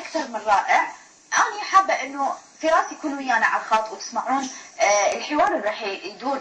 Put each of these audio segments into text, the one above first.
اكثر من رائع. انا حابه انه فراس يكون ويانا على الخط وتسمعون الحوار اللي راح يدور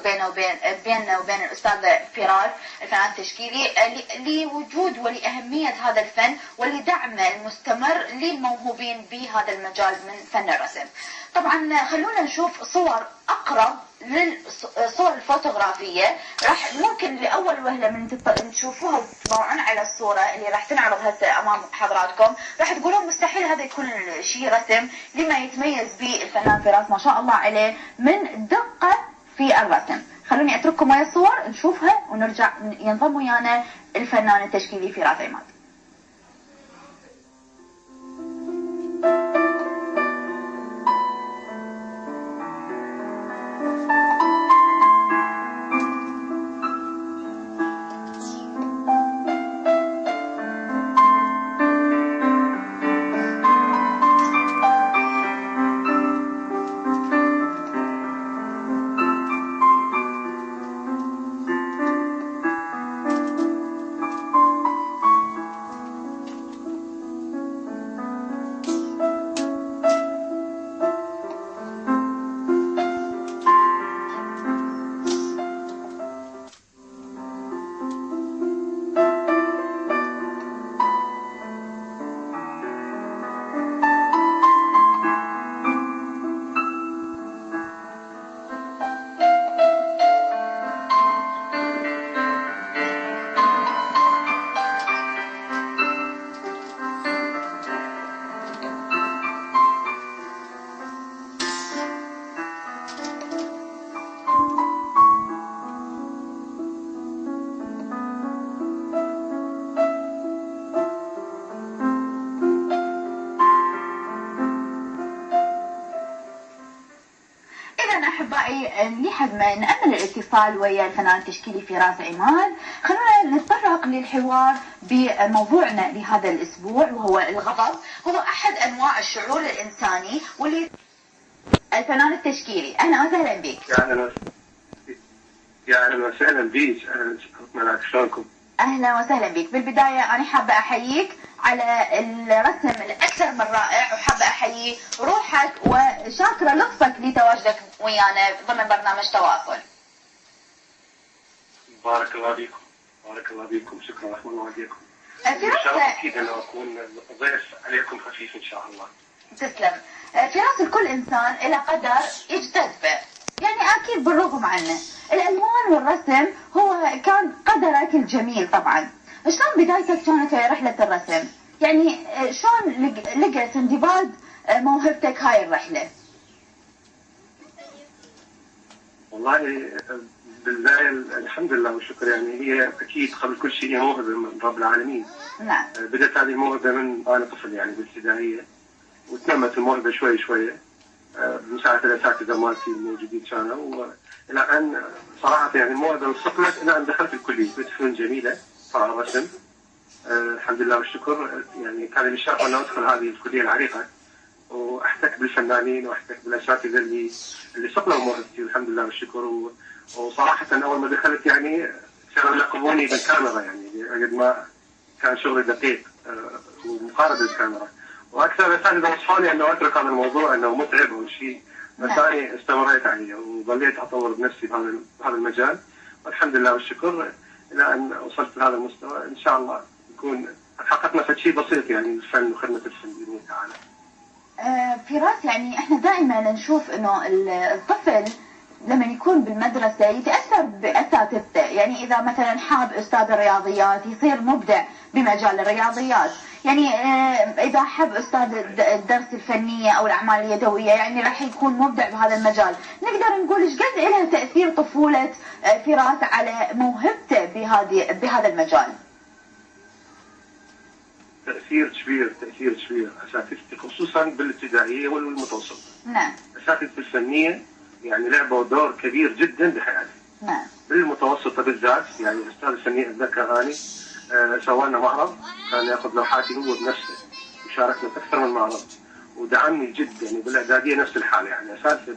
بيننا وبين الاستاذ فراس الفنان التشكيلي لوجود ولأهمية هذا الفن ولدعمه المستمر للموهوبين بهذا المجال من فن الرسم. طبعا خلونا نشوف صور اقرب للصور الفوتوغرافيه، راح ممكن لاول وهله من تشوفوها وتطلعون على الصوره اللي راح تنعرض هسه امام حضراتكم، راح تقولون مستحيل هذا يكون شيء رسم، لما يتميز به الفنان فراس ما شاء الله عليه من دقه في الرسم. خلوني اترككم ويا الصور نشوفها ونرجع ينضم ويانا الفنان التشكيلي فراس عماد. احبائي لحد ما نأمل الاتصال ويا الفنان التشكيلي فراس عماد، خلونا نتطرق للحوار بموضوعنا لهذا الاسبوع وهو الغضب. هو احد انواع الشعور الانساني واللي الفنان التشكيلي اهلا وسهلا بك. يا اهلا وسهلا بك. اهلا معك، شلونكم؟ اهلا وسهلا بك. بالبدايه انا حابه احييك على الرسم الاكثر من رائع، وحابه احيي روحك وشاكره لطفك لتواجدك ويانا ضمن برنامج تواصل. بارك الله بكم، بارك الله بكم، شكرا رحمة الله عليكم. اكيد انا اكون ضيف عليكم خفيف ان شاء الله. تسلم. فراس الكل انسان الى قدر يجتذبه، يعني اكيد بالرغم عنه الالوان والرسم هو كان قدرك الجميل. طبعا شلون بدايتك كانت في رحله الرسم؟ يعني شلون لقيت انضباط موهبتك هاي الرحله؟ والله بالبدايه الحمد لله والشكر، يعني هي اكيد قبل كل شيء هي موهبه من رب العالمين. نعم. بدات هذه الموهبه من انا طفل يعني بالابتدائيه، وتنمت الموهبه شوي شويه بمساعده الاساتذه مالتي الموجودين كانوا، الى ان صراحه يعني الموهبه استقلت الى ان دخلت الكليه كنت فنون جميله طبعا رسم. الحمد لله والشكر، يعني كان لي الشرف ان ادخل هذه الكليه العريقه واحتك بالفنانين واحتك بالاساتذه اللي صقلوا موهبتي الحمد لله والشكر. وصراحه اول ما دخلت يعني كانوا يلقبوني بالكاميرا، يعني قد ما كان شغلي دقيق ومقارب للكاميرا، واكثر الاساتذه نصحوني انه اترك هذا الموضوع انه متعب او شيء، بس انا استمريت عليه وظليت اطور بنفسي بهذا المجال، والحمد لله والشكر الى ان وصلت لهذا المستوى. ان شاء الله يكون حققنا فد شيء بسيط يعني الفن وخدمه الفن باذن الله تعالى. فراس، يعني احنا دائما نشوف انه الطفل لما يكون بالمدرسه يتاثر باساتذته، يعني اذا مثلا حاب استاذ الرياضيات يصير مبدع بمجال الرياضيات، يعني اذا حب استاذ الدرس الفنيه او الاعمال اليدويه يعني راح يكون مبدع بهذا المجال. نقدر نقول ايش قد لها تاثير طفوله فراس على موهبته بهذا المجال؟ تأثير كبير أساتذتي خصوصا بالابتدائية والمتوسطة. نعم. أساتذتي الفنية يعني لعبوا دور كبير جدا بحياتي. نعم. بالمتوسطة بالذات يعني الأستاذ الفني أتذكر أني سوى لنا معرض، كان ياخذ لوحاتي هو بنفسه وشاركنا في أكثر من معرض ودعمني جدا. وبالإعدادية نفس الحالة، يعني أساتذة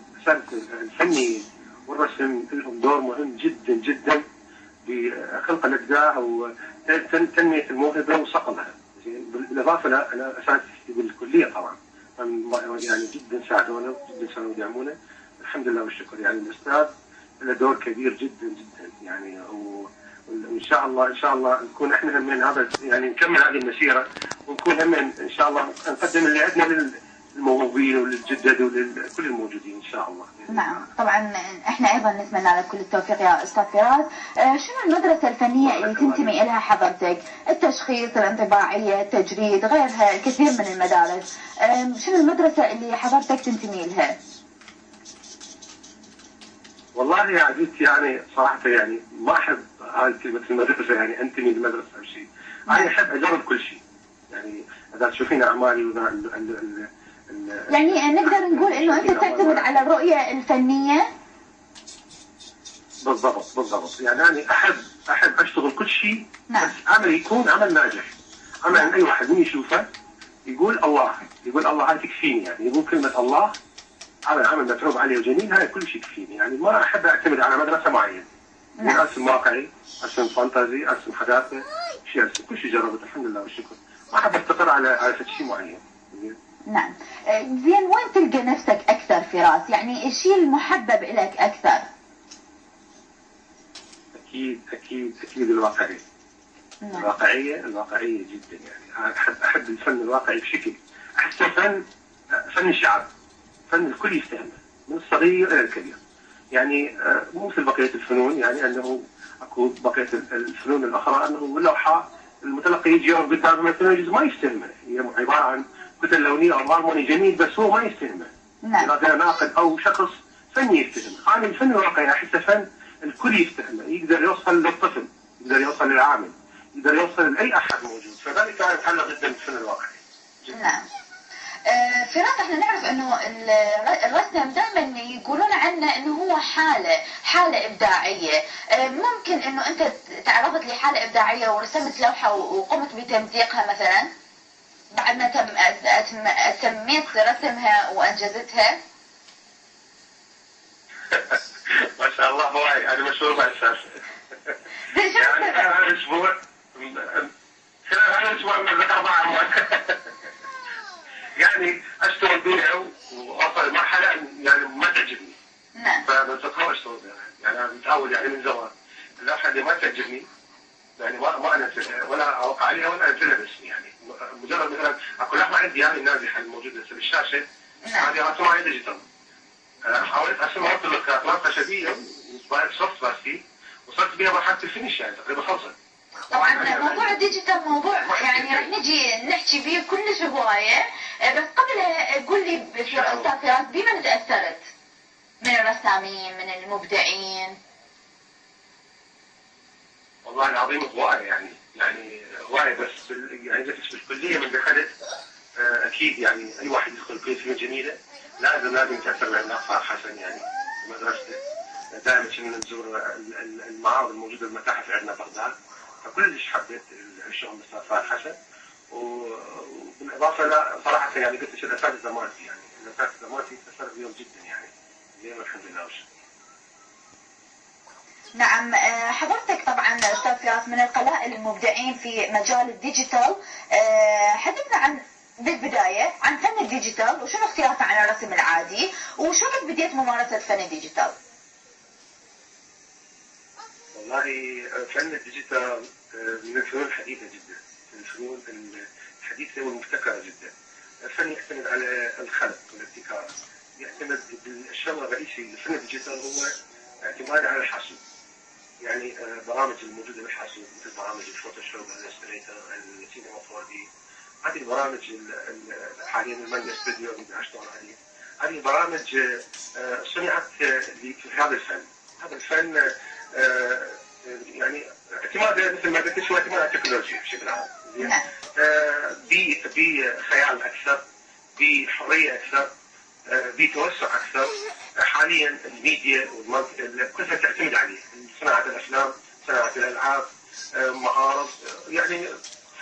الفنيين والرسم لهم دور مهم جدا جدا بخلق الإبداع وتنمية الموهبة وصقلها. بالاضافه الى اساتذتي بالكليه الكليه طبعا يعني جدا ساعدونا جدا كانوا يدعمونا الحمد لله والشكر. يعني الاستاذ له دور كبير جدا جدا يعني وان شاء الله ان شاء الله نكون احنا من هذا يعني نكمل هذه المسيره ونكون هم ان شاء الله نقدم اللي عندنا للموهوبين وللجدد ولكل الموجودين ان شاء الله. نعم طبعا احنا ايضا نتمنى لك كل التوفيق يا استاذ فراس. شنو المدرسه الفنيه اللي تنتمي الها حضرتك؟ التشخيص، الانطباعيه، التجريد، غيرها كثير من المدارس. شنو المدرسه اللي حضرتك تنتمي لها؟ والله يا عزيزتي يعني صراحه يعني ما احب هاي كلمه المدرسه يعني انتمي للمدرسه او شيء. انا احب اجرب كل شيء. يعني اذا تشوفين اعمالي وذا يعني نقدر نقول انه انت تعتمد على الرؤيه الفنيه. بالضبط يعني انا احب اشتغل كل شيء. نعم. بس عمل يكون عمل ناجح. عمل اي واحد من يشوفه يقول الله هاي تكفيني. يعني يقول كلمه الله عمل متعوب عليه وجميل هاي كل شيء يكفيني. يعني ما احب اعتمد على مدرسه معينه. نعم. ارسم واقعي، ارسم فانتازي، ارسم حداثه، كل شيء جربت الحمد لله والشكر. ما احب استقر على شيء معين. نعم. زين وين تلقى نفسك اكثر فراس؟ يعني الشيء المحبب لك اكثر؟ اكيد الواقعيه. نعم. الواقعيه جدا. يعني انا احب الفن الواقعي بشكل. احسه فن الشعب. فن الكل يفتهمه من الصغير الى الكبير. يعني مو مثل بقيه الفنون. يعني انه اكو بقيه الفنون الاخرى انه اللوحه المتلقي يجي يوم قدامه مثلا يجوز ما يستلمه. هي عباره عن كتل لونيه او هارموني جميل بس هو ما يستلمه. نعم. اذا كان ناقد او شخص فني يفتهمه. انا الفن الواقعي احسه فن الكل يفتهمه. يقدر يوصل للطفل، يقدر يوصل للعامل، يقدر يوصل لاي احد موجود. فذلك انا اتعلق جدا بالفن الواقعي. نعم. فراس احنا نعرف انه الرسم دائما يقولون عنه انه هو حالة ابداعية. ممكن انه انت تعرضت لحالة ابداعية ورسمت لوحة وقمت بتمزيقها مثلا بعد ما تميت رسمها وانجزتها؟ ما شاء الله هواي انا مشهور بهالاساس. يعني هذا الاسبوع من اربع يعني اشتغل بيها واوصل لمرحله يعني ما تعجبني. نعم. فبتقرر اشتغل بيها. يعني انا متعود يعني من زمان اللوحه اللي ما تعجبني يعني ما انزلها ولا اوقع عليها ولا انزلها باسمي. يعني مجرد مثلا اكو لوحه عندي هذه النازحه الموجوده في الشاشه. نعم. هذه رسمها ديجيتال. حاولت ارسمها بطريقه خشبيه سوفت بلاستيك وصلت بها مرحله الفينش يعني تقريبا خلصت. طبعا موضوع الديجيتال موضوع يعني رح نجي نحكي فيه كلش هوايه. بس قبل قول لي استاذ فراس بمن تاثرت من الرسامين من المبدعين؟ والله العظيم هوايه يعني هوايه بس يعني جلست في الكليه من دخلت اكيد يعني اي واحد يدخل كليه فنون جميله لازم يتاثر بالعلاق فارس حسن. يعني في مدرسته دائما كنا نزور المعارض الموجوده المتاحف عندنا بغداد. فكلش حبيت الشغل الاستاذ فارس حسن. وبالاضافه لا صراحه يعني قلت الاساتذه مالتي يعني الاساتذه مالتي تاثرت بهم جدا يعني اليوم الحمد لله والشكر. نعم. حضرتك طبعا استاذ فراس من القلائل المبدعين في مجال الديجيتال. حدثنا عن بالبدايه عن فن الديجيتال وشنو اختلافه عن الرسم العادي وشلون بديت ممارسه فن الديجيتال؟ والله فن الديجيتال من الفنون الحديثه جدا. من الفنون الحديثه والمبتكره جدا. الفن يعتمد على الخلق والابتكار. يعتمد الشغله الرئيسي لفن الديجيتال هو اعتماد على الحاسوب. يعني برامج الموجوده بالحاسوب مثل برامج الفوتوشوب، الالستريتر، السينما 4 دي. هذه البرامج حاليا المانجا ستوديو اللي اشتغل عليه. هذه برامج صنعت في هذا الفن. هذا الفن يعني اعتماد مثل ما قلت شوي اعتماد على التكنولوجيا بشكل عام. بخيال اكثر، بحريه اكثر، بتوسع اكثر. حاليا الميديا كلها تعتمد عليه. صناعه الافلام، صناعه الالعاب، معارض يعني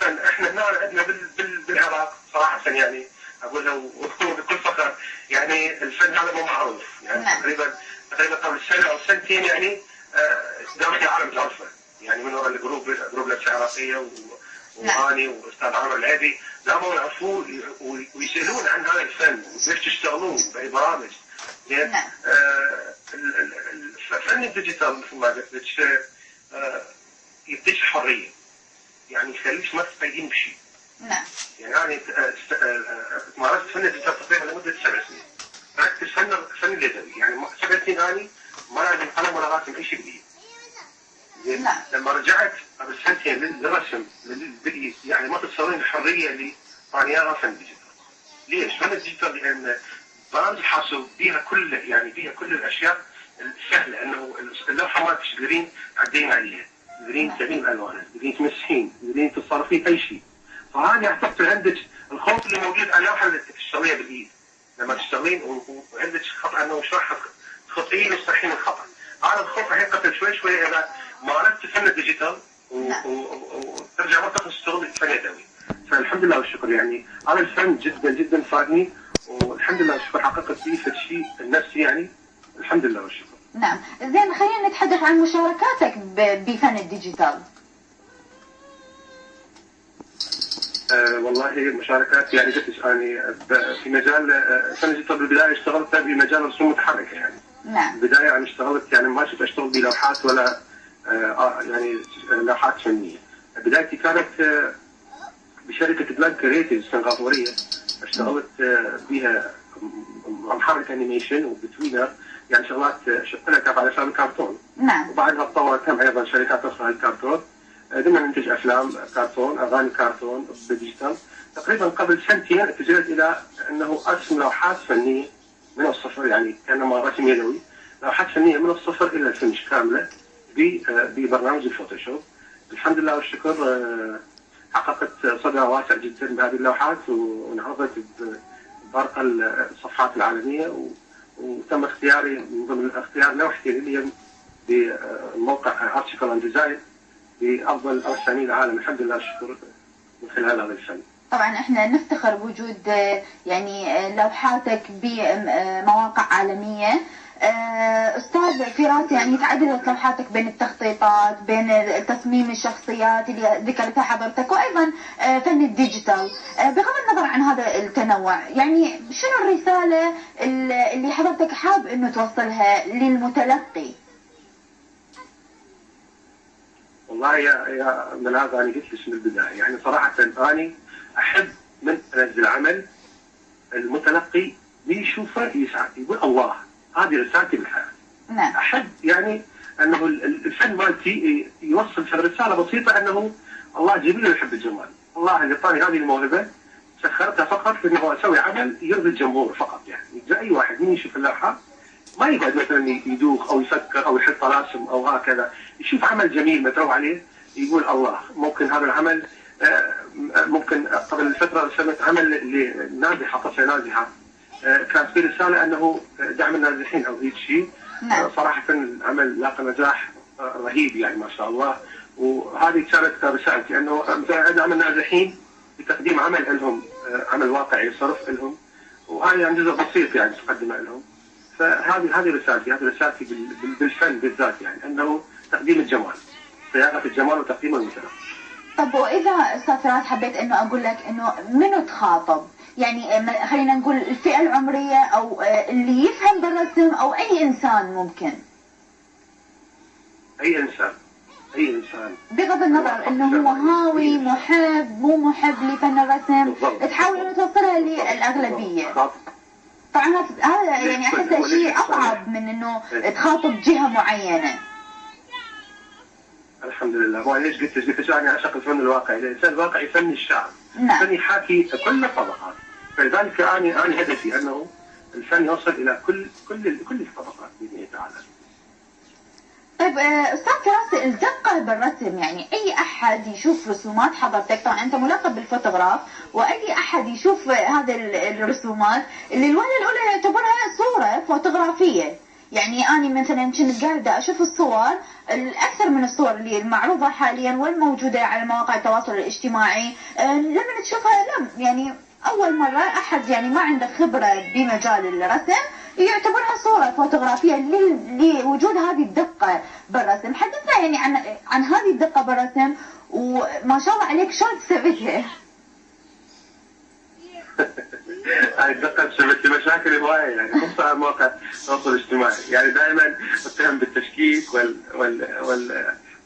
فن. احنا هنا عندنا بالعراق صراحه يعني اقول بكل فخر يعني الفن هذا مو معروف. يعني تقريبا قبل سنه او سنتين يعني دامت العالم تعرفه. يعني من وراء الجروب العراقيه واني واستاذ عمرو العيبي قاموا يعرفون ويسالون عن هذا الفن وكيف تشتغلون باي برامج. زين فن الديجيتال مثل ما قلت لك يديك حريه، يعني يخليك ما تقيم بشيء. نعم. يعني انا مارست فن الديجيتال تقريبا لمده 7 سنين. بعد الفن اليدوي يعني 7 سنين اني ما لازم قلم ولا راسم اي شيء بايدي. زين لما رجعت قبل سنتين للرسم بالايد يعني ما تتصورين الحريه اللي انا اياها فن ديجيتال. ليش؟ فن الديجيتال لان برامج حاسوب بيها كل يعني فيها كل الاشياء السهله، انه اللوحه ما تقدرين تعدين عليها، تقدرين تبين الوانها، تقدرين تمسحين، تقدرين تتصرفين اي شيء. فهذا اعتقد عندك الخوف اللي موجود على اللوحه اللي تشتغليها بالايد. لما تشتغلين وعندك خطا انه مش راح تخطئين وتصحين الخطا. هذا الخوف راح ينقتل شوي شوي اذا مارست فن الديجيتال وترجع مرة تشتغل فن يدوي. فالحمد لله والشكر يعني هذا الفن جدا جدا فادني، والحمد لله والشكر حققت فيه شيء النفسي يعني الحمد لله والشكر. نعم. زين خلينا نتحدث عن مشاركاتك بفن الديجيتال. والله مشاركات يعني قلت يعني في مجال فن الديجيتال بالبدايه اشتغلت بمجال الرسوم المتحركه يعني. نعم. بالبدايه يعني اشتغلت يعني ما كنت اشتغل بلوحات ولا يعني لوحات فنيه. بدايتي كانت بشركه بلانك كريتيف سنغافوريه، اشتغلت بها محرك انيميشن وبتوينر يعني شغلات شغلتها على شغل الكرتون. نعم. وبعدها تطورت ايضا شركات اخرى للكرتون، قمنا ننتج افلام كرتون، اغاني كرتون بالديجيتال. تقريبا قبل سنتين اتجهت الى انه ارسم لوحات فنيه من الصفر، يعني كانما رسم يدوي، لوحات فنيه من الصفر الى الفينش كامله ببرنامج الفوتوشوب. الحمد لله والشكر حققت صدى واسع جدا بهذه اللوحات وانعرضت بارقى الصفحات العالميه، وتم اختياري من ضمن اختيار لوحتي اللي هي بموقع ارتيكل اند ديزاين بافضل رسامين العالم الحمد لله والشكر من خلال هذا الفن. طبعا احنا نفتخر بوجود يعني لوحاتك بمواقع عالمية. استاذ فراس، يعني تعددت لوحاتك بين التخطيطات، بين تصميم الشخصيات اللي ذكرتها حضرتك، وايضا فن الديجيتال. بغض النظر عن هذا التنوع، يعني شنو الرسالة اللي حضرتك حاب انه توصلها للمتلقي؟ والله يا ملاذ انا قلت لك من البدايه يعني صراحه اني احب من انزل عمل المتلقي يشوفه يسعد يقول الله هذه رسالتي بالحياه. نعم. احب يعني انه الفن مالتي يوصل رساله بسيطه انه الله جميل ويحب الجمال، الله اللي اعطاني هذه الموهبه سخرتها فقط انه اسوي عمل يرضي الجمهور فقط. يعني اي واحد من يشوف اللوحه ما يقعد مثلا يدوخ او يفكر او يحط طلاسم او هكذا، يشوف عمل جميل متروع عليه يقول الله ممكن هذا العمل. ممكن قبل فتره رسمت عمل لنازحه طفله نازحه، كانت في رساله انه دعم النازحين او هيك شيء. صراحه العمل لاقى نجاح رهيب يعني ما شاء الله، وهذه كانت رسالتي انه ادعم النازحين بتقديم عمل لهم، عمل واقعي صرف لهم، وهذا يعني جزء بسيط يعني تقدمه لهم. فهذه رسالتي، هذه رسالتي بالفن بالذات يعني انه تقديم الجمال، صياغه الجمال وتقديمه المتلقي. طب واذا استاذ فراس حبيت انه اقول لك انه منو تخاطب؟ يعني خلينا نقول الفئه العمريه او اللي يفهم بالرسم او اي انسان ممكن. اي انسان بغض النظر انه هو هاوي محب مو محب لفن الرسم، تحاول انه توصلها للاغلبيه. طبعا هذا يعني احسه شيء اصعب من انه تخاطب جهه معينه. الحمد لله. هو ليش قلت انا اعشق الفن الواقعي؟ الانسان الواقعي فن الشعر. نعم. فن يحاكي كل الطبقات، فلذلك انا هدفي انه الفن يوصل الى كل الطبقات باذن الله تعالى. طيب استاذ فراس، الدقه بالرسم، يعني اي احد يشوف رسومات حضرتك، طبعا انت ملقب بالفوتوغراف، واي احد يشوف هذه الرسومات اللي الوهله الاولى يعتبرها صوره فوتوغرافيه. يعني أنا مثلا كنت قاعدة أشوف الصور، الأكثر من الصور اللي المعروضة حاليا والموجودة على مواقع التواصل الاجتماعي، لما تشوفها يعني أول مرة أحد يعني ما عنده خبرة بمجال الرسم يعتبرها صورة فوتوغرافية لوجود هذه الدقة بالرسم. حدثنا يعني عن هذه الدقة بالرسم، وما شاء الله عليك شلون تثبتها؟ هاي الدقة سببت لي مشاكل هواية يعني خصوصا على مواقع التواصل الاجتماعي، يعني دائما اتهم بالتشكيك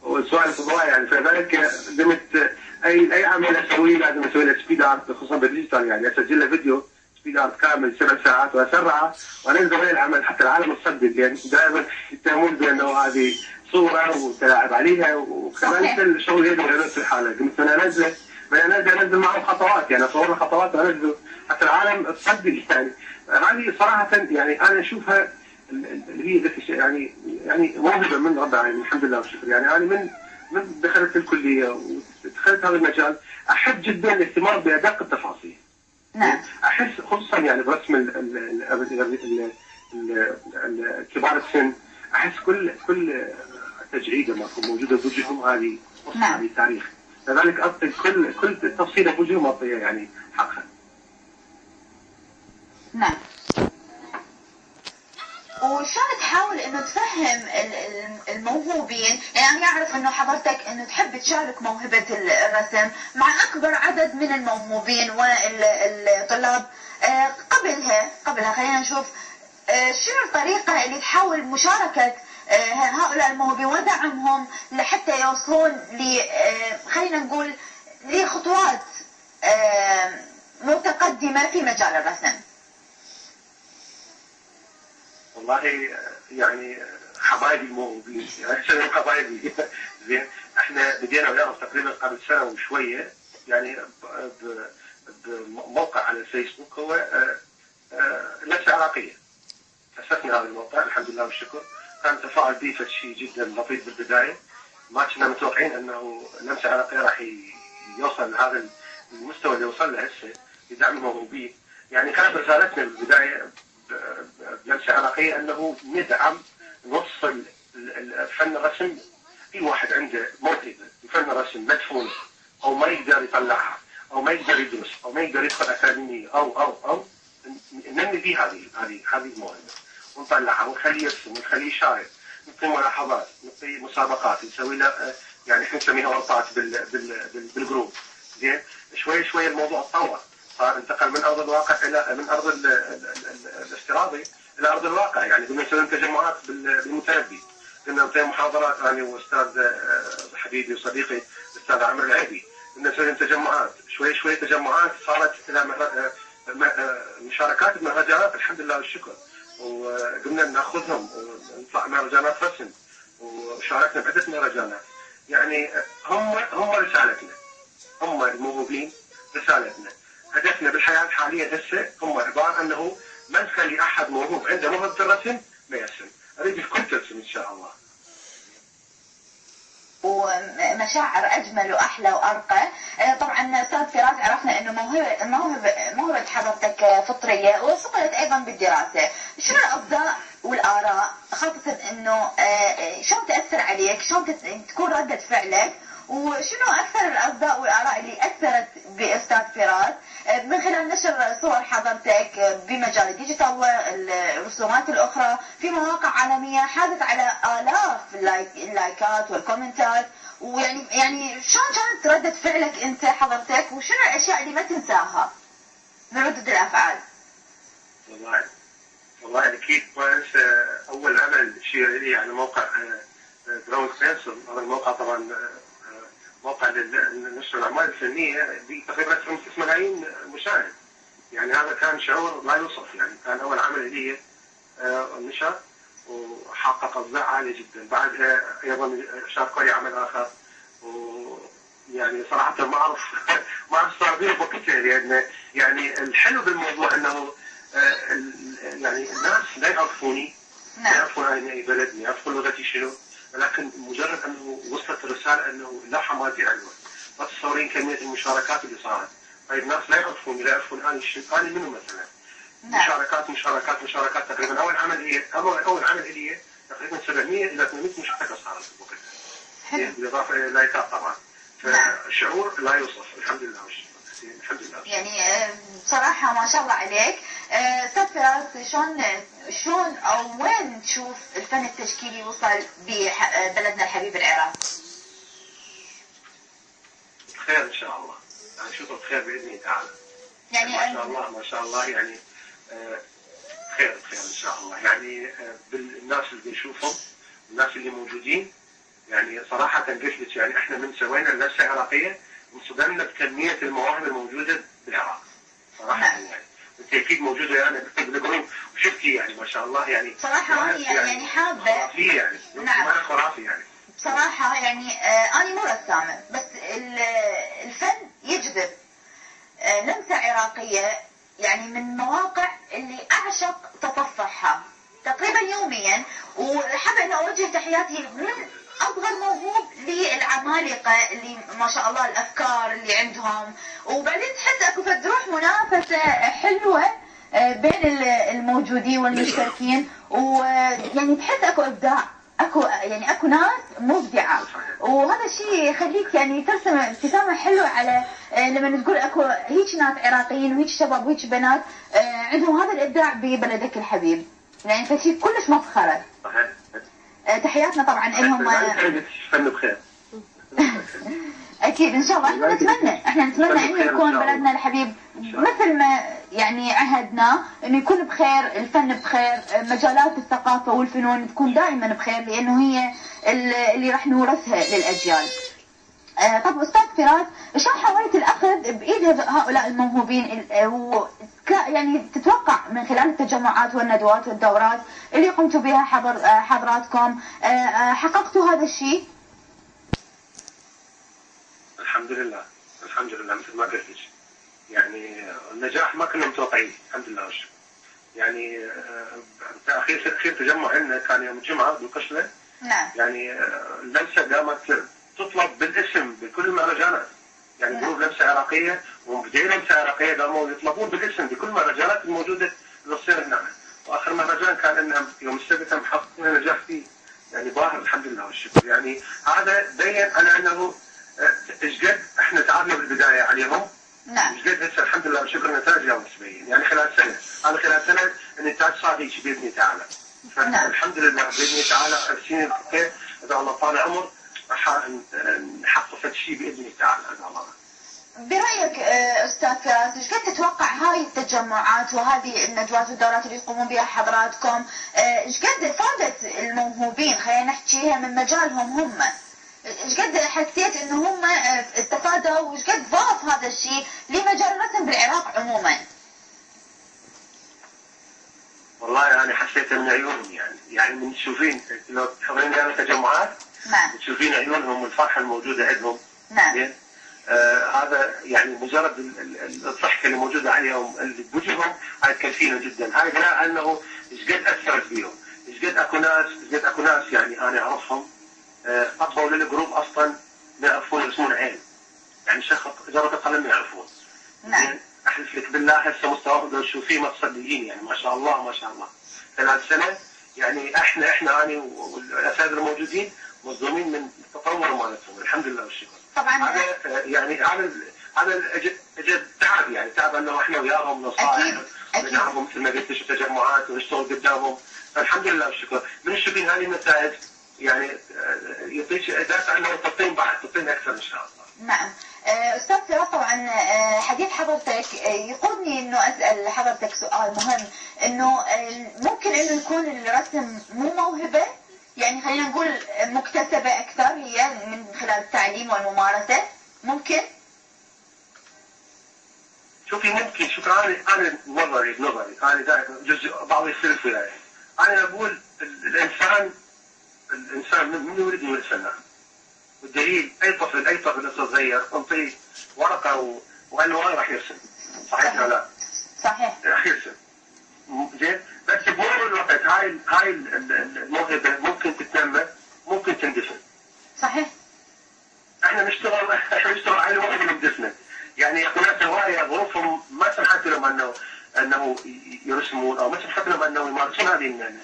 والسوالف هواية يعني، فلذلك قمت اي عمل اسويه لازم اسوي له سبيد ارت، خصوصا بالديجيتال، يعني اسجل له فيديو سبيد ارت كامل 7 ساعات واسرعه وانزل عليه العمل حتى العالم تصدق، يعني دائما يتهمون بانه هذه صوره وتلاعب عليها، وكذلك الشغل يدوي نفس الحاله، قمت انا انزل معهم خطوات، يعني اصور له خطوات وانزل حتى العالم تصدق يعني. هذه صراحه يعني انا اشوفها اللي هي يعني موهبه من رب العالمين الحمد لله والشكر، يعني انا من دخلت الكليه ودخلت هذا المجال احب جدا الاهتمام بادق التفاصيل. نعم. احس خصوصا يعني برسم كبار السن، احس كل تجعيده ما تكون موجوده بوجههم هذه نعم. تاريخ، لذلك اعطي كل تفصيله بوجههم اعطيها يعني حقها. نعم. وشلون تحاول انه تفهم الموهوبين؟ يعني انا اعرف انه حضرتك انه تحب تشارك موهبة الرسم مع اكبر عدد من الموهوبين والطلاب. قبلها خلينا نشوف شنو الطريقة اللي تحاول مشاركة هؤلاء الموهوبين ودعمهم لحتى يوصلون خلينا نقول لخطوات متقدمة في مجال الرسم. والله يعني حبايبي الموهوبين، يعني حبايبي زين، احنا بدينا وياهم تقريبا قبل سنه وشويه، يعني بموقع على الفيسبوك هو لمسه عراقيه. اسسنا هذا الموقع الحمد لله والشكر، كان تفاعل به شيء جدا لطيف بالبدايه، ما كنا متوقعين انه لمسه عراقيه راح يوصل لهذا المستوى اللي وصل له هسه بدعم الموهوبين. يعني كانت رسالتنا بالبدايه بلمسه عراقيه انه ندعم نوصل فن الرسم، اي واحد عنده موهبه فن الرسم مدفونه او ما يقدر يطلعها او ما يقدر يدرس او ما يقدر يدخل اكاديميه او ننمي به هذه الموهبه ونطلعها ونخليه يرسم ونخليه يشارك، نعطيه ملاحظات، نعطيه مسابقات، نسوي له يعني احنا نسميها ورطات بالجروب. زين شوي شوي الموضوع تطور، صار انتقل من ارض الواقع الى من ارض الافتراضي الى ارض الواقع، يعني كنا نسوي تجمعات بالمتنبي، كنا نعطي محاضرات انا واستاذ حبيبي وصديقي الاستاذ عامر العيبي، كنا نسوي تجمعات، شوي شوي تجمعات صارت الى مشاركات بمهرجانات الحمد لله والشكر، وقمنا ناخذهم ونطلع مهرجانات رسم وشاركنا بعده مهرجانات. يعني هم رسالتنا، هم الموهوبين رسالتنا، هدفنا بالحياه حاليا هسه هم عباره انه ما نخلي احد موهوب عنده موهبه الرسم ما يرسم، اريد الكل ترسم ان شاء الله. ومشاعر اجمل واحلى وارقى. طبعا استاذ فراس عرفنا انه موهبه حضرتك فطريه وصقلت ايضا بالدراسه، شنو الاصداء والاراء خاصه انه شلون تاثر عليك، شلون تكون رده فعلك، وشنو اكثر الاصداء والاراء اللي اثرت باستاذ فراس من خلال نشر صور حضرتك بمجال الديجيتال والرسومات الاخرى في مواقع عالميه حازت على الاف اللايكات والكومنتات، ويعني شلون كانت ردة فعلك انت حضرتك، وشنو الاشياء اللي ما تنساها من ردود الافعال؟ والله اكيد ما انسى اول عمل شير لي على موقع دراونج بنسل، هذا الموقع طبعا موقع لنشر الاعمال الفنيه تقريبا 6 ملايين مشاهد، يعني هذا كان شعور لا يوصف، يعني كان اول عمل لي نشر وحقق اصداء عاليه جدا، بعدها ايضا شاركوا لي عمل اخر، ويعني صراحه ما اعرف صار بيه وقتها، لان يعني الحلو بالموضوع انه يعني الناس لا يعرفوني، لا يعرفون انا من اي بلد، لا يعرفون لغتي شنو، ولكن مجرد انه وصلت الرساله انه اللوحه مالتي حلوه، ما تتصورين كميه المشاركات اللي صارت، طيب الناس لا يعرفوني، لا يعرفون انا منو مثلا. مشاركات تقريبا اول عمل لي تقريبا 700 الى 800 مشاركه صارت بوقتها، بالاضافه الى اللايكات طبعا، فشعور لا يوصف الحمد لله الحمد لله. يعني بصراحه ما شاء الله عليك استاذ فراس، شلون او وين تشوف الفن التشكيلي وصل ببلدنا الحبيب العراق؟ بخير ان شاء الله، يعني اشوفه بخير باذن الله تعالى. يعني ما شاء الله ما شاء الله، يعني خير بخير ان شاء الله. يعني بالناس اللي بنشوفهم، الناس اللي موجودين، يعني صراحه قلت لك يعني احنا من سوينا اللمسه العراقيه انصدمنا بكميه المواهب الموجوده بالعراق صراحه. يعني انت اكيد موجوده يعني بالجروب وشفتي يعني ما شاء الله، يعني صراحه انا يعني حابه خرافيه، يعني نعم خرافي يعني بصراحه. يعني انا مو رسامه، بس الفن يجذب لمسه عراقيه، يعني من المواقع اللي اعشق تصفحها تقريبا يوميا. وحابه انه اوجه تحياتي من اصغر موهوب للعمالقه اللي ما شاء الله الافكار اللي عندهم. وبعدين تحس اكو فد روح منافسه حلوه بين الموجودين والمشتركين، ويعني تحس اكو ابداع، اكو ناس مبدعه، وهذا الشيء يخليك يعني ترسم ابتسامه حلوه على لما تقول اكو هيك ناس عراقيين وهيك شباب وهيك بنات عندهم هذا الابداع ببلدك الحبيب. يعني فشيء كلش مفخره. تحياتنا طبعا لهم. فن بخير. اكيد ان شاء الله. احنا نتمنى انه يكون بلدنا الحبيب مثل ما يعني عهدنا انه يكون بخير، الفن بخير، مجالات الثقافه والفنون تكون دائما بخير، لانه هي اللي راح نورثها للاجيال. طب استاذ فراس، شلون حاولت الاخذ بايد هؤلاء الموهوبين يعني تتوقع من خلال التجمعات والندوات والدورات اللي قمتوا بها حضراتكم حققتوا هذا الشيء؟ الحمد لله الحمد لله، مثل ما قلت لك يعني النجاح ما كنا متوقعين الحمد لله والشكر. يعني اخير تجمع لنا كان يوم الجمعه بالقشله. نعم. يعني اللمسه قامت تطلب بالاسم بكل المهرجانات، يعني جروب لمسه عراقيه ومبدعين لمسه عراقيه قاموا يطلبون بالاسم بكل المهرجانات الموجوده اللي تصير هنا. واخر مهرجان كان لنا يوم السبت محققين نجاح فيه، يعني باهر الحمد لله والشكر. يعني هذا بين على انه ايش قد احنا تعبنا بالبدايه عليهم. نعم. ايش قد هسه الحمد لله والشكر نتائج يوم تبين، يعني خلال سنه، هذا خلال سنه النتاج صار هيك باذن الله تعالى. فالحمد لله باذن الله تعالى السنين الجايه اذا الله طال عمر راح نحقق شيء باذن الله تعالى اذا الله. برايك استاذ فراس، ايش قد تتوقع هاي التجمعات وهذه الندوات والدورات اللي تقومون بها حضراتكم ايش قد فادت الموهوبين، خلينا نحكيها من مجالهم هم؟ ايش قد حسيت ان هم استفادوا وايش قد ضاف هذا الشيء لمجال الرسم بالعراق عموما؟ والله انا حسيت من عيونهم، يعني من تشوفين لو تحضرين يعني تجمعات. نعم. تشوفين عيونهم والفرحه الموجوده عندهم. نعم. هذا يعني مجرد الضحكه اللي موجوده عليهم اللي بوجههم هاي كفيله جدا. هاي دلالة على انه ايش قد اثرت بيهم، ايش قد اكو ناس يعني انا اعرفهم طبقوا للجروب اصلا ما يعرفون يرسمون عين، يعني شخص جرد القلم ما يعرفون. نعم. احلف لك بالله هسه مستواهم لو تشوفيه ما تصدقين، يعني ما شاء الله ما شاء الله. خلال سنه يعني احنا انا والاساتذه الموجودين مصدومين من التطور مالتهم الحمد لله والشكر. طبعا هذا يعني هذا اجى تعب، يعني تعب انه احنا وياهم نصائح ونعمهم مثل ما قلت لك تجمعات ونشتغل قدامهم. فالحمد لله والشكر. من تشوفين هذه النتائج يعني يعطيك دافع انه تطين بعد تطين اكثر ان شاء الله. نعم. استاذ فراس، طبعا حديث حضرتك يقودني انه اسال حضرتك سؤال مهم، انه ممكن انه يكون الرسم مو موهبه، يعني خلينا نقول مكتسبه اكثر هي من خلال التعليم والممارسه، ممكن؟ شوفي ممكن، شوفي انا نظري انا دائما جزء بعض يختلف وياي. انا اقول الانسان من يريد انه يرسم، والدليل اي طفل لسه صغير انطيه ورقه والوان راح يرسم، صحيح ولا لا؟ صحيح. راح يرسم زين، بس بمرور الوقت هاي الموهبه ممكن تتنمى، ممكن تندفن. صحيح. احنا نشتغل على الموهبه المدفنه، يعني هناك هوايه ظروفهم ما سمحت لهم انه يرسمون او ما سمحت لهم انه يمارسون هذه المهنه.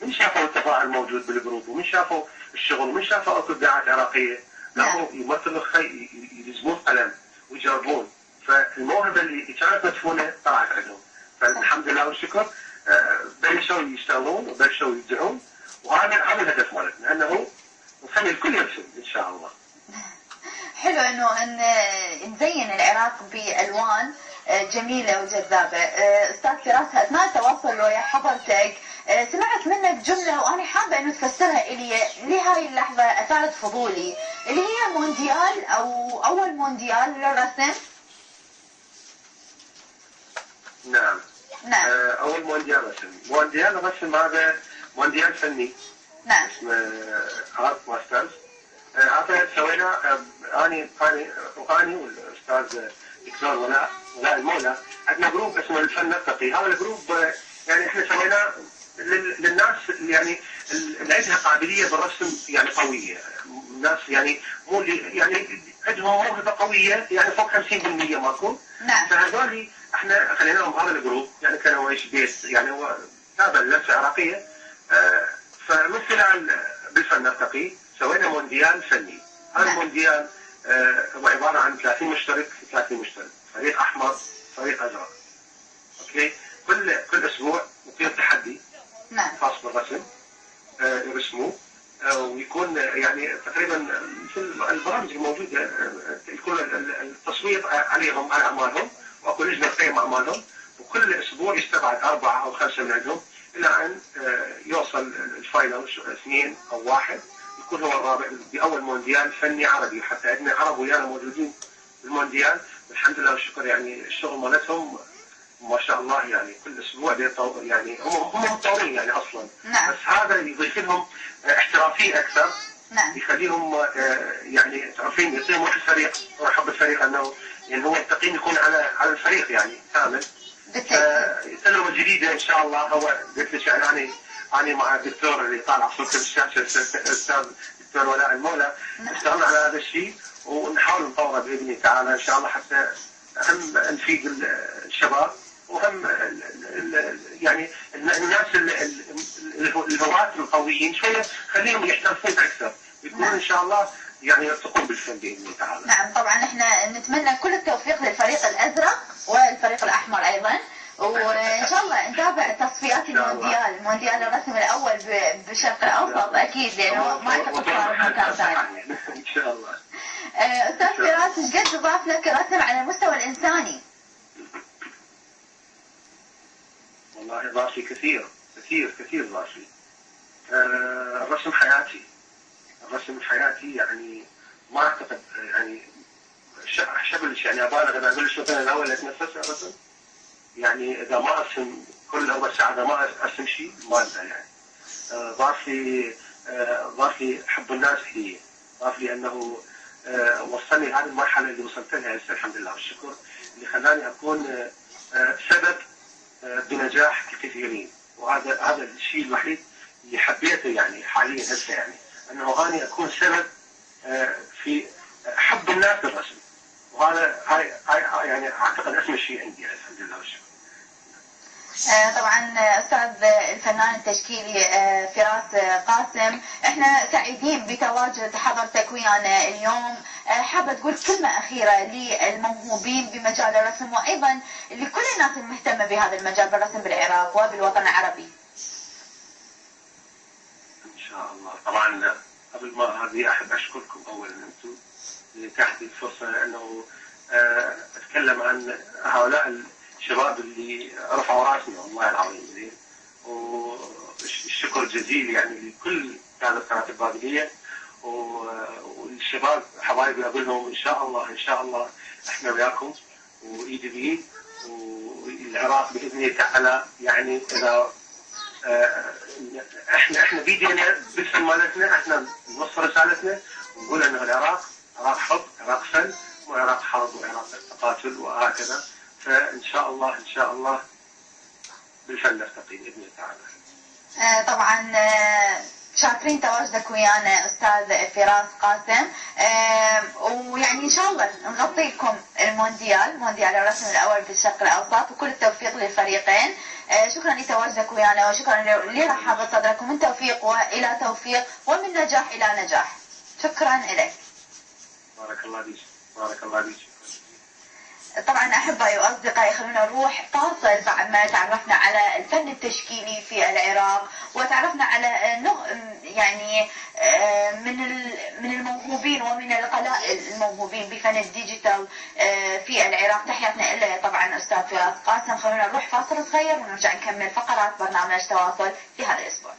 من شافوا التفاعل موجود بالجروب، ومن شافوا الشغل، ومن شافوا اكو ابداعات عراقيه، قاموا يمثلوا يلزمون قلم ويجربون. فالموهبه اللي كانت مدفونه طلعت عندهم. فالحمد لله والشكر بلشوا يشتغلون وبلشوا يبدعون، وهذا الهدف مالتنا انه نخلي الكل يرسم ان شاء الله. حلو انه نزين العراق بالوان جميله وجذابه. استاذ فراس، اثناء التواصل ويا حضرتك سمعت منك جمله وانا حابه انه تفسرها الي لهاي اللحظه، اثارت فضولي، اللي هي مونديال او اول مونديال للرسم. نعم. نعم. اول مونديال رسم، مونديال رسم هذا مونديال فني. نعم. اسمه ارت ماسترز. هذا سويناه اني والاستاذ دكتور ولاء المولى. عندنا جروب اسمه الفن النطقي. هذا الجروب يعني احنا سويناه للناس يعني اللي عندها قابليه بالرسم يعني قويه، ناس يعني مو يعني عندهم موهبه قويه يعني فوق 50% ماكو. نعم. فهذول احنا خليناهم هذا الجروب، يعني كانوا ايش بيت، يعني هو تابع لنفس عراقيه. فمن خلال بالفن النطقي سوينا مونديال فني. هذا المونديال هو عباره عن 30 مشترك في 30 مشترك، فريق احمر فريق ازرق. اوكي، كل اسبوع يصير تحدي نعم. خاص بالرسم، يرسموه ويكون يعني تقريبا مثل البرامج الموجوده، يكون التصويت عليهم على اعمالهم، واكو لجنه تقيم اعمالهم، وكل اسبوع يستبعد 4 أو 5 من عندهم الى ان يوصل الفاينل 2 أو 1 يكون هو الرابع باول مونديال فني عربي. حتى عندنا عرب ويانا موجودين بالمونديال، الحمد لله والشكر. يعني الشغل مالتهم ما شاء الله، يعني كل اسبوع يعني هم متطورين يعني اصلا. نعم. بس هذا يضيف لهم احترافيه اكثر. نعم. يخليهم يعني تعرفين يصير روح الفريق، روح حب الفريق، انه يعني هو التقييم يكون على الفريق يعني كامل. تجربه جديده ان شاء الله. هو قلت لك يعني انا مع الدكتور اللي طالع صوت الشاشه الاستاذ الدكتور ولاء المولى اشتغلنا على هذا الشيء، ونحاول نطوره باذن الله تعالى ان شاء الله، حتى هم نفيد الشباب، وهم يعني الناس الهواة القويين شويه خليهم يحترفون اكثر، يكونون ان شاء الله يعني يرتقون بالفن باذن الله تعالى. نعم، طبعا احنا نتمنى كل التوفيق للفريق الازرق والفريق الاحمر ايضا، وان شاء الله نتابع تصفيات المونديال، مونديال الرسم الاول بالشرق الاوسط اكيد، لانه ما يحط صار مكان ثاني. ان شاء الله. استاذ فراس، ايش قد ضاف لك الرسم على المستوى الانساني؟ والله ضاف لي كثير كثير كثير ضاف لي. الرسم حياتي، الرسم حياتي، يعني ما اعتقد يعني شبلش يعني ابالغ اذا اقول شوف انا الاول اتنفس الرسم، يعني اذا ما ارسم كل ربع ساعه، اذا ما ارسم شيء ما انسى يعني. ضاف لي حب الناس لي، ضاف لي انه وصلني لهذه المرحله اللي وصلت لها هسه الحمد لله والشكر، اللي خلاني اكون سبب بنجاح الكثيرين. وهذا الشيء الوحيد اللي حبيته يعني حاليا هسه، يعني انه انا اكون سبب في حب الناس للرسم، وهذا هاي يعني اعتقد اسمى شيء عندي الحمد لله والشكر. طبعا استاذ الفنان التشكيلي فراس قاسم، احنا سعيدين بتواجد حضرتك ويانا اليوم. حابه تقول كلمه اخيره للموهوبين بمجال الرسم، وايضا لكل الناس المهتمه بهذا المجال بالرسم بالعراق وبالوطن العربي. ان شاء الله. طبعا قبل ما هذه احب اشكركم اولا انتم لاتاحه الفرصه انه اتكلم عن هؤلاء الشباب اللي رفعوا راسنا، والله العظيم زين. والشكر جزيل يعني لكل كانت قناه البابليه والشباب حبايبي، اقول لهم ان شاء الله ان شاء الله احنا وياكم وايد بايد، والعراق باذن الله تعالى. يعني اذا احنا بيدينا بالفن مالتنا، احنا نوصل رسالتنا ونقول انه العراق عراق حب، عراق فن، مو عراق حرب وعراق تقاتل وهكذا. فان شاء الله ان شاء الله بالفن نرتقي باذن الله تعالى. طبعا شاكرين تواجدك ويانا استاذ فراس قاسم، ويعني ان شاء الله نغطي لكم المونديال، مونديال الرسم الاول في الشرق الاوسط، وكل التوفيق للفريقين. شكرا لتواجدك ويانا، وشكرا لرحابة صدرك، ومن توفيق والى توفيق، ومن نجاح الى نجاح. شكرا لك. بارك الله فيك، بارك الله فيك. طبعا احبائي واصدقائي خلونا نروح فاصل بعد ما تعرفنا على الفن التشكيلي في العراق وتعرفنا على يعني من الموهوبين ومن القلائل الموهوبين بفن الديجيتال في العراق. تحياتنا لها طبعا استاذ فراس قاسم. خلونا نروح فاصل صغير ونرجع نكمل فقرات برنامج تواصل في هذا الاسبوع.